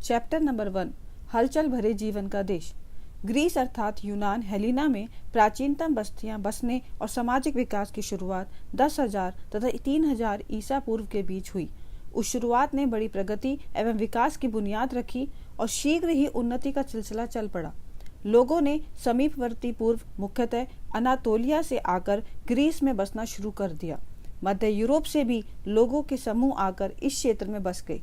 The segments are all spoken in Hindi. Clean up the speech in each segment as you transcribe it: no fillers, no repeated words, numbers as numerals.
चैप्टर नंबर 1 हलचल भरे जीवन का देश। ग्रीस अर्थात यूनान हेलिना में प्राचीनतम बस्तियां बसने और सामाजिक विकास की शुरुआत 10,000 तथा 3,000 ईसा पूर्व के बीच हुई। उस शुरुआत ने बड़ी प्रगति एवं विकास की बुनियाद रखी और शीघ्र ही उन्नति का सिलसिला चल पड़ा। लोगों ने समीपवर्ती पूर्व मुख्यतः अनातोलिया से आकर ग्रीस में बसना शुरू कर दिया। मध्य यूरोप से भी लोगों के समूह आकर इस क्षेत्र में बस गए।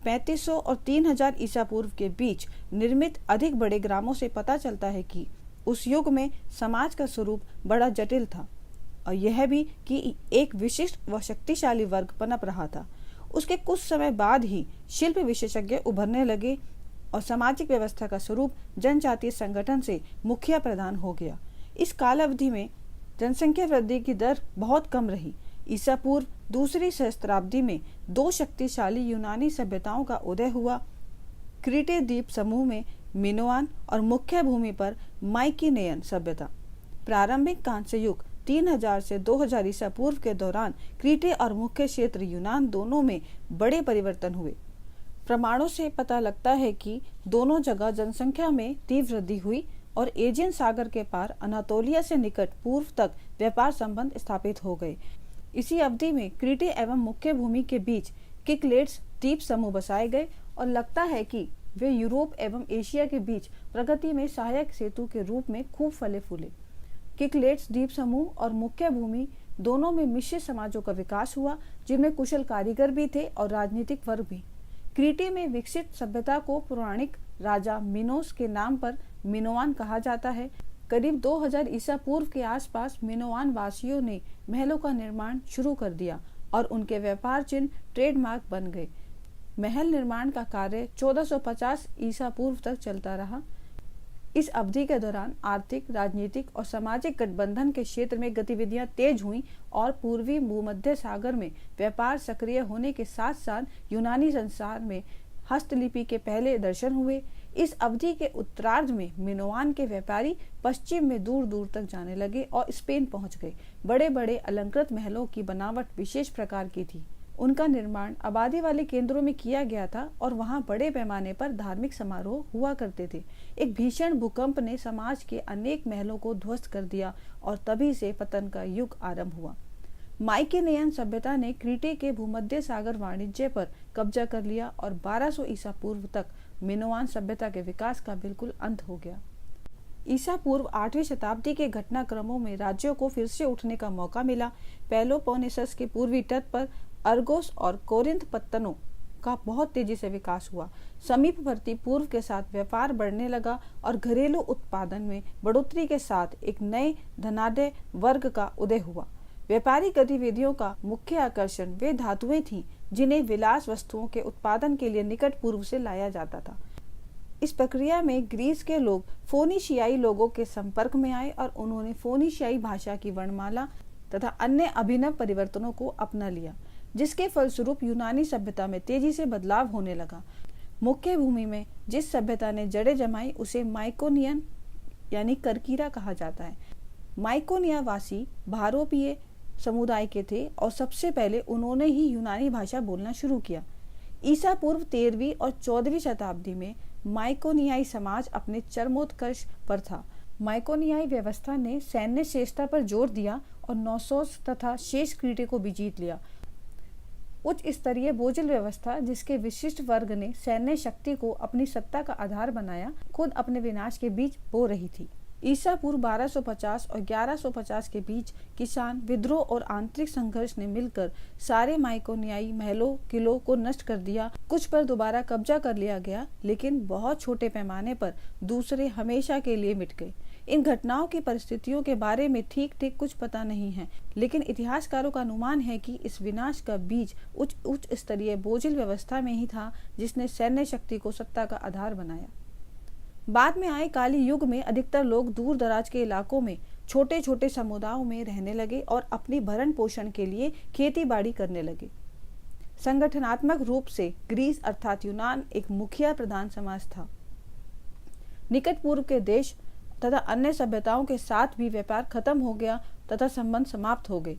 3500 और 3000 ईसा पूर्व के बीच निर्मित अधिक बड़े ग्रामों से पता चलता है कि उस युग में समाज का स्वरूप बड़ा जटिल था और यह भी कि एक विशिष्ट व शक्तिशाली वर्ग पनप रहा था। उसके कुछ समय बाद ही शिल्प विशेषज्ञ उभरने लगे और सामाजिक व्यवस्था का स्वरूप जनजातीय संगठन से मुखिया प्रदान हो गया। इस काल अवधि में जनसंख्या वृद्धि की दर बहुत कम रही। ईसा पूर्व दूसरी सहस्त्राब्दी में दो शक्तिशाली यूनानी सभ्यताओं का उदय हुआ। क्रीटे द्वीप समूह में मिनोआन और मुख्य भूमि पर माइकिनेयन सभ्यता। प्रारंभिक कांस्य युग 3000 से 2000 ईसा पूर्व के दौरान क्रीटे और मुख्य क्षेत्र यूनान दोनों में बड़े परिवर्तन हुए। प्रमाणों से पता लगता है कि दोनों जगह जनसंख्या में तीव्र वृद्धि हुई और एजियन सागर के पार अनातोलिया से निकट पूर्व तक व्यापार संबंध स्थापित हो गए। इसी अवधि में क्रीटे एवं मुख्य भूमि के बीच किकलेट्स द्वीप समूह बसाए गए और लगता है कि वे यूरोप एवं एशिया के बीच प्रगति में सहायक सेतु के रूप में खूब फले फूले। किकलेट्स द्वीप समूह और मुख्य भूमि दोनों में मिश्रित समाजों का विकास हुआ, जिनमें कुशल कारीगर भी थे और राजनीतिक वर्ग भी। क्रीटे में विकसित सभ्यता को पौराणिक राजा मिनोस के नाम पर मिनोआन कहा जाता है। करीब 2000 ईसा पूर्व के आसपास मिनोआन वासियों ने महलों का निर्माण शुरू कर दिया और उनके व्यापार चिन्ह ट्रेडमार्क बन गए। महल निर्माण का कार्य 1450 ईसा पूर्व तक चलता रहा। इस अवधि के दौरान आर्थिक, राजनीतिक और सामाजिक गठबंधन के क्षेत्र में गतिविधियां तेज हुईं और पूर्वी भूमध्य सागर में व्यापार सक्रिय होने के साथ साथ यूनानी संसार में हस्तलिपि के पहले दर्शन हुए। इस अवधि के उत्तरार्ध में मिनोआन के व्यापारी पश्चिम में दूर दूर तक जाने लगे और स्पेन पहुंच गए। बड़े बड़े अलंकृत महलों की बनावट विशेष प्रकार की थी। उनका निर्माण आबादी वाले केंद्रों में किया गया था और वहां बड़े पैमाने पर धार्मिक समारोह हुआ करते थे। एक भीषण भूकंप ने समाज के अनेक महलों को ध्वस्त कर दिया और तभी से पतन का युग आरंभ हुआ। माइकिनेयन सभ्यता ने क्रीटे के भूमध्य सागर वाणिज्य पर कब्जा कर लिया और 1200 ईसा पूर्व तक मिनोआन सभ्यता के विकास का बिल्कुल अंत हो गया। ईसा पूर्व 8वीं शताब्दी के घटनाक्रमों में राज्यों को फिर से उठने का मौका मिला। पेलोपोनेसस के पूर्वी तट पर अर्गोस और कोरिंथ पत्तनों का बहुत तेजी से विकास हुआ। समीपवर्ती पूर्व के साथ व्यापार बढ़ने लगा और घरेलू उत्पादन में बढ़ोतरी के साथ एक नए धनाढ्य वर्ग का उदय हुआ। व्यापारिक गतिविधियों का मुख्य आकर्षण वे धातुएं थीं जिन्हें विलास वस्तुओं के उत्पादन के लिए निकट पूर्व से लाया जाता था। इस प्रक्रिया में ग्रीस के लोग फोनीशियाई लोगों के संपर्क में आए और उन्होंने फोनीशियाई भाषा की वर्णमाला तथा अन्य अभिनव परिवर्तनों को अपना लिया, जिसके फलस्वरूप यूनानी सभ्यता में तेजी से बदलाव होने लगा। मुख्य भूमि में जिस सभ्यता ने जड़ें जमाई उसे माइकोनियन यानी करकीरा कहा जाता है। माइकोनिया वासी भारोपीय समुदाय के थे और सबसे पहले उन्होंने ही यूनानी भाषा बोलना शुरू किया। ईसा पूर्व 13वीं और 14वीं शताब्दी में माइकोनियाई समाज अपने चरमोत्कर्ष पर था। माइकोनियाई व्यवस्था ने सैन्य श्रेष्ठता पर जोर दिया और नौसोस तथा शेष क्रीटे को भी जीत लिया। उच्च स्तरीय बोझिल व्यवस्था, जिसके विशिष्ट वर्ग ने सैन्य शक्ति को अपनी सत्ता का आधार बनाया, खुद अपने विनाश के बीच बो रही थी। ईसा पूर्व 1250 और 1150 के बीच किसान विद्रोह और आंतरिक संघर्ष ने मिलकर सारे माइकोनियाई महलों किलों को नष्ट कर दिया। कुछ पर दोबारा कब्जा कर लिया गया, लेकिन बहुत छोटे पैमाने पर दूसरे हमेशा के लिए मिट गए। इन घटनाओं की परिस्थितियों के बारे में ठीक ठीक कुछ पता नहीं है, लेकिन इतिहासकारों का अनुमान है कि इस विनाश का बीज उच्च स्तरीय बोझिल व्यवस्था में ही था, जिसने सैन्य शक्ति को सत्ता का आधार बनाया। बाद में आए काली युग में अधिकतर लोग दूर दराज के इलाकों में छोटे छोटे समुदायों में रहने लगे और अपनी भरण पोषण के लिए खेती बाड़ी करने लगे। संगठनात्मक रूप से ग्रीस अर्थात यूनान एक मुखिया प्रधान समाज था। निकट पूर्व के देश तथा अन्य सभ्यताओं के साथ भी व्यापार खत्म हो गया तथा संबंध समाप्त हो गए।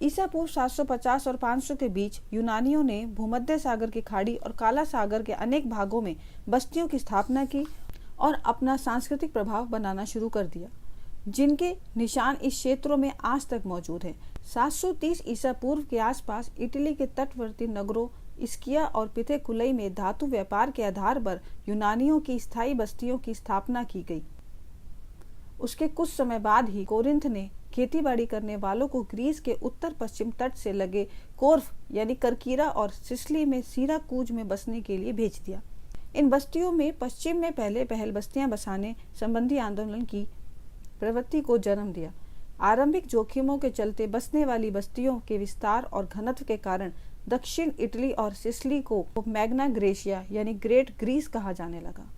ईसा पूर्व 750 और 500 के बीच यूनानियों ने भूमध्य सागर की खाड़ी और काला सागर के अनेक भागों में बस्तियों की स्थापना की और अपना सांस्कृतिक प्रभाव बनाना शुरू कर दिया, जिनके निशान इस क्षेत्रों में आज तक मौजूद हैं। 730 ईसा पूर्व के आसपास इटली के तटवर्ती नगरों इस्किया और पिथेकुलई में धातु व्यापार के आधार पर यूनानियों की स्थायी बस्तियों की स्थापना की गई। उसके कुछ समय बाद ही कोरिन्थ ने खेतीबाड़ी करने वालों को ग्रीस के उत्तर पश्चिम तट से लगे कोर्फ यानी करकीरा और सिसिली में सिराकूज में बसने के लिए भेज दिया। इन बस्तियों में पश्चिम में पहले पहल बस्तियां बसाने संबंधी आंदोलन की प्रवृत्ति को जन्म दिया। आरंभिक जोखिमों के चलते बसने वाली बस्तियों के विस्तार और घनत्व के कारण दक्षिण इटली और सिसिली को मैग्ना ग्रेशिया यानी ग्रेट ग्रीस कहा जाने लगा।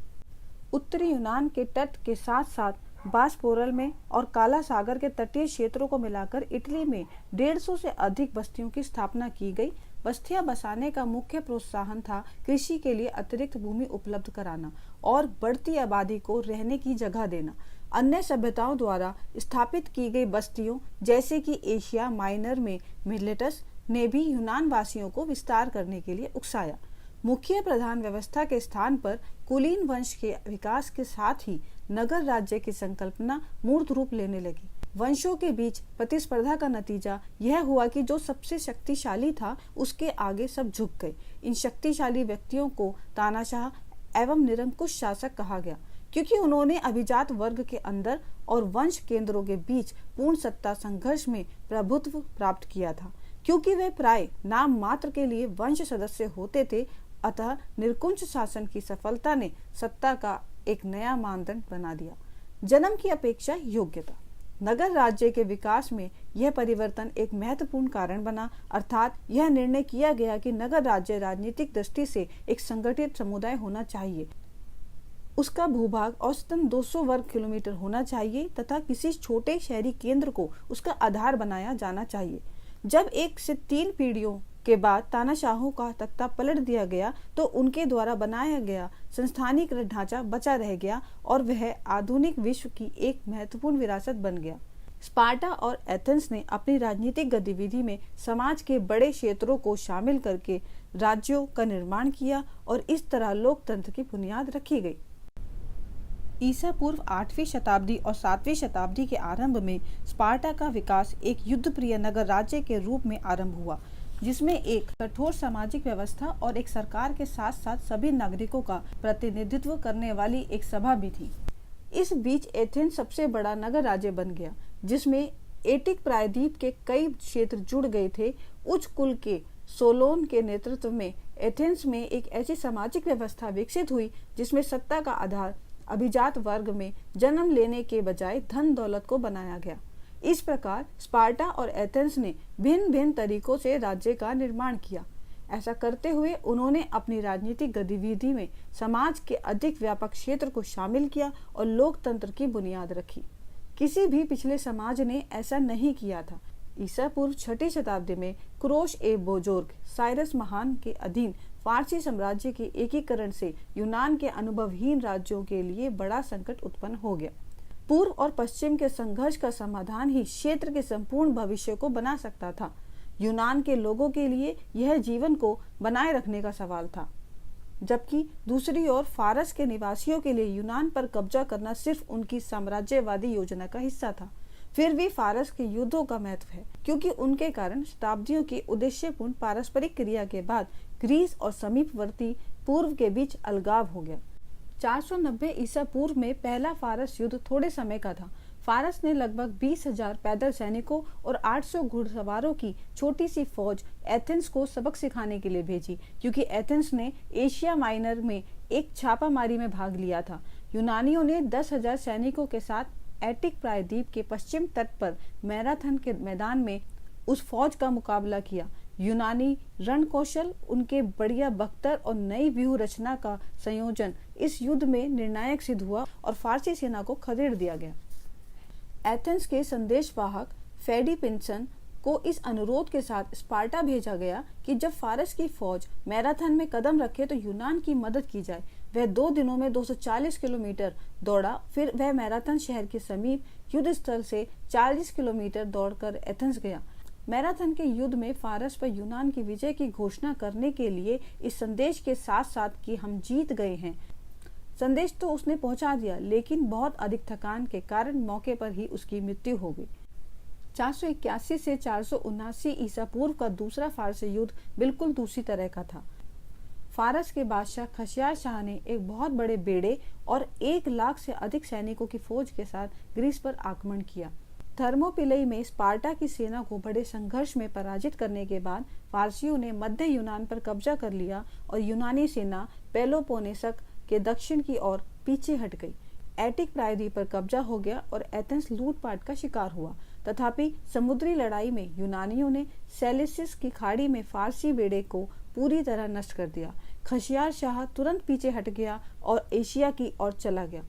उत्तरी यूनान के तट के साथ साथ बासपोरल में और काला सागर के तटीय क्षेत्रों को मिलाकर इटली में 150 से अधिक बस्तियों की स्थापना की गई। बस्तियां बसाने का मुख्य प्रोत्साहन था कृषि के लिए अतिरिक्त भूमि उपलब्ध कराना और बढ़ती आबादी को रहने की जगह देना। अन्य सभ्यताओं द्वारा स्थापित की गई बस्तियों जैसे कि एशिया माइनर में मिलेटस ने भी यूनान वासियों को विस्तार करने के लिए उकसाया। मुख्य प्रधान व्यवस्था के स्थान पर कुलीन वंश के विकास के साथ ही नगर राज्य की संकल्पना मूर्त रूप लेने लगी। वंशों के बीच प्रतिस्पर्धा का नतीजा यह हुआ कि जो सबसे शक्तिशाली था उसके आगे सब झुक गए। इन शक्तिशाली व्यक्तियों को तानाशाह एवं निरंकुश शासक कहा गया, क्योंकि उन्होंने अभिजात वर्ग के अंदर और वंश केंद्रों के बीच पूर्ण सत्ता संघर्ष में प्रभुत्व प्राप्त किया था। क्योंकि वे प्राय नाम मात्र के लिए वंश सदस्य होते थे, अतः निरंकुश शासन की सफलता ने सत्ता का एक नया मानदंड बना दिया, जन्म की अपेक्षा योग्यता। नगर राज्य के विकास में यह परिवर्तन एक महत्वपूर्ण कारण बना, अर्थात यह निर्णय किया गया कि नगर राज्य राजनीतिक दृष्टि से एक संगठित समुदाय होना चाहिए। उसका भूभाग औसतन 200 वर्ग किलोमीटर होना चाहिए तथा किसी छोटे शहरी केंद्र को उसका आधार बनाया जाना चाहिए। जब 1 से 3 पीढ़ियों के बाद तानाशाहों का तख्ता पलट दिया गया तो उनके द्वारा बनाया गया संस्थानीकृत ढांचा बचा रह गया और वह आधुनिक विश्व की एक महत्वपूर्ण विरासत बन गया। स्पार्टा और एथेंस ने अपनी राजनीतिक गतिविधि में समाज के बड़े क्षेत्रों को शामिल करके राज्यों का निर्माण किया और इस तरह लोकतंत्र की बुनियाद रखी गई। ईसा पूर्व 8वीं शताब्दी और 7वीं शताब्दी के आरंभ में स्पार्टा का विकास एक युद्धप्रिय नगर राज्य के रूप में आरंभ हुआ, जिसमें एक कठोर सामाजिक व्यवस्था और एक सरकार के साथ साथ सभी नागरिकों का प्रतिनिधित्व करने वाली एक सभा भी थी। इस बीच एथेंस सबसे बड़ा नगर राज्य बन गया, जिसमें एटिक प्रायद्वीप के कई क्षेत्र जुड़ गए थे। उच्च कुल के सोलोन के नेतृत्व में एथेंस में एक ऐसी सामाजिक व्यवस्था विकसित हुई जिसमें सत्ता का आधार अभिजात वर्ग में जन्म लेने के बजाय धन दौलत को बनाया गया। इस प्रकार स्पार्टा और एथेंस ने भिन्न भिन्न तरीकों से राज्य का निर्माण किया। ऐसा करते हुए उन्होंने अपनी राजनीतिक गतिविधि में समाज के अधिक व्यापक क्षेत्र को शामिल किया और लोकतंत्र की बुनियाद रखी। किसी भी पिछले समाज ने ऐसा नहीं किया था। ईसा पूर्व 6वीं शताब्दी में क्रोश ए बोजोर्ग साइरस महान के अधीन फारसी साम्राज्य के एकीकरण से यूनान के अनुभवहीन राज्यों के लिए बड़ा संकट उत्पन्न हो गया। पूर्व और पश्चिम के संघर्ष का समाधान ही क्षेत्र के संपूर्ण भविष्य को बना सकता था। यूनान के लोगों के लिए यह जीवन को बनाए रखने का सवाल था, जबकि दूसरी ओर फारस के निवासियों के लिए यूनान पर कब्जा करना सिर्फ उनकी साम्राज्यवादी योजना का हिस्सा था। फिर भी फारस के युद्धों का महत्व है, क्योंकि उनके कारण शताब्दियों की उद्देश्यपूर्ण पारस्परिक क्रिया के बाद ग्रीस और समीपवर्ती पूर्व के बीच अलगाव हो गया। 490 ईसा पूर्व में पहला फारस युद्ध थोड़े समय का था। फारस ने लगभग 20,000 पैदल सैनिकों और 800 घुड़सवारों की छोटी सी फौज एथेंस को सबक सिखाने के लिए भेजी, क्योंकि एथेंस ने एशिया माइनर में एक छापामारी में भाग लिया था। यूनानियों ने 10,000 सैनिकों के साथ एटिक प्रायद्वीप के पश्चिम तट पर मैराथन के मैदान में उस फौज का मुकाबला किया। यूनानी रण कौशल, उनके बढ़िया बख्तर और नई व्यूह रचना का संयोजन इस युद्ध में निर्णायक सिद्ध हुआ और फारसी सेना को खदेड़ दिया गया। एथेंस के संदेशवाहक फेडी पिंसन को इस अनुरोध के साथ स्पार्टा भेजा गया कि जब फारस की फौज मैराथन में कदम रखे तो यूनान की मदद की जाए। वह 2 दिनों में 240 किलोमीटर दौड़ा। फिर वह मैराथन शहर के समीप युद्ध स्थल से 40 किलोमीटर दौड़कर एथेंस गया। मैराथन के युद्ध में फारस पर यूनान की विजय की घोषणा करने के लिए इस संदेश के साथ साथ कि हम जीत गए हैं, संदेश तो उसने पहुंचा दिया, लेकिन बहुत अधिक थकान के कारण मौके पर ही उसकी मृत्यु हो गई। 481 से 479 ईसा पूर्व का दूसरा फारसी युद्ध बिल्कुल दूसरी तरह का था। फारस के बादशाह खशियार शाह ने एक बहुत बड़े बेड़े और 1 लाख से अधिक सैनिकों की फौज के साथ ग्रीस पर आक्रमण किया। थर्मोपिलाई में स्पार्टा की सेना को बड़े संघर्ष में पराजित करने के बाद फारसियों ने मध्य यूनान पर कब्जा कर लिया और यूनानी सेना पेलोपोनेसक के दक्षिण की ओर पीछे हट गई। एटिक प्रायद्वीप पर कब्जा हो गया और एथेंस लूटपाट का शिकार हुआ। तथापि समुद्री लड़ाई में यूनानियों ने सेलिसिस की खाड़ी में फारसी बेड़े को पूरी तरह नष्ट कर दिया। खशियार शाह तुरंत पीछे हट गया और एशिया की ओर चला गया।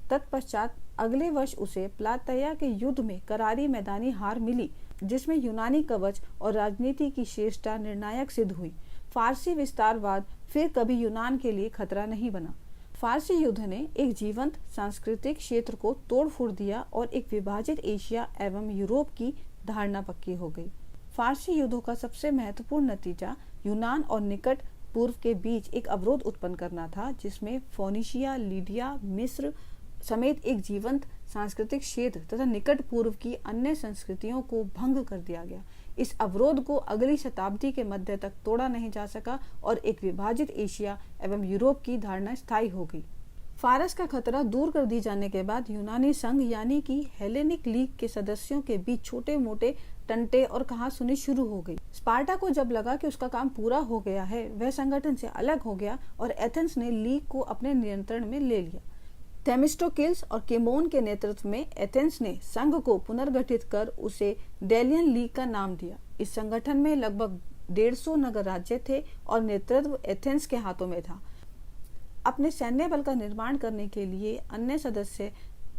तत्पश्चात अगले वर्ष उसे प्लातया के युद्ध में करारी मैदानी हार मिली, जिसमें यूनानी कवच और राजनीति की श्रेष्ठता निर्णायक सिद्ध हुई। फारसी विस्तारवाद फिर कभी यूनान के लिए खतरा नहीं बना। फारसी युद्ध ने एक जीवंत सांस्कृतिक क्षेत्र को तोड़ फोड़ दिया और एक विभाजित एशिया एवं यूरोप की धारणा पक्की हो गई। फारसी युद्धों का सबसे महत्वपूर्ण नतीजा यूनान और निकट पूर्व के बीच एक अवरोध उत्पन्न करना था, जिसमें फोनिशिया, लीडिया, मिस्र समेत एक जीवंत सांस्कृतिक क्षेत्र तथा निकट पूर्व की अन्य संस्कृतियों को भंग कर दिया गया। इस अवरोध को अगली शताब्दी के मध्य तक तोड़ा नहीं जा सका और एक विभाजित एशिया एवं यूरोप की धारणा स्थायी हो गई। फारस का खतरा दूर कर दी जाने के बाद यूनानी संघ यानी कि हेलेनिक लीग के सदस्यों के बीच छोटे मोटे टंटे और कहासुनी शुरू हो गई। स्पार्टा को जब लगा कि उसका काम पूरा हो गया है, वह संगठन से अलग हो गया और एथेंस ने लीग को अपने नियंत्रण में ले लिया। थेमिस्टोकिल्स और केमोन के नेतृत्व में एथेंस ने संघ को पुनर्गठित कर उसे डेलियन लीग का नाम दिया। इस संगठन में लगभग 150 नगर राज्य थे और नेतृत्व एथेंस के हाथों में था। अपने सैन्य बल का निर्माण करने के लिए अन्य सदस्य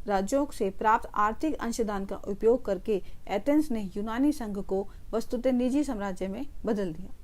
राज्यों से प्राप्त आर्थिक अंशदान का उपयोग करके एथेंस ने यूनानी संघ को वस्तुतः निजी साम्राज्य में बदल दिया।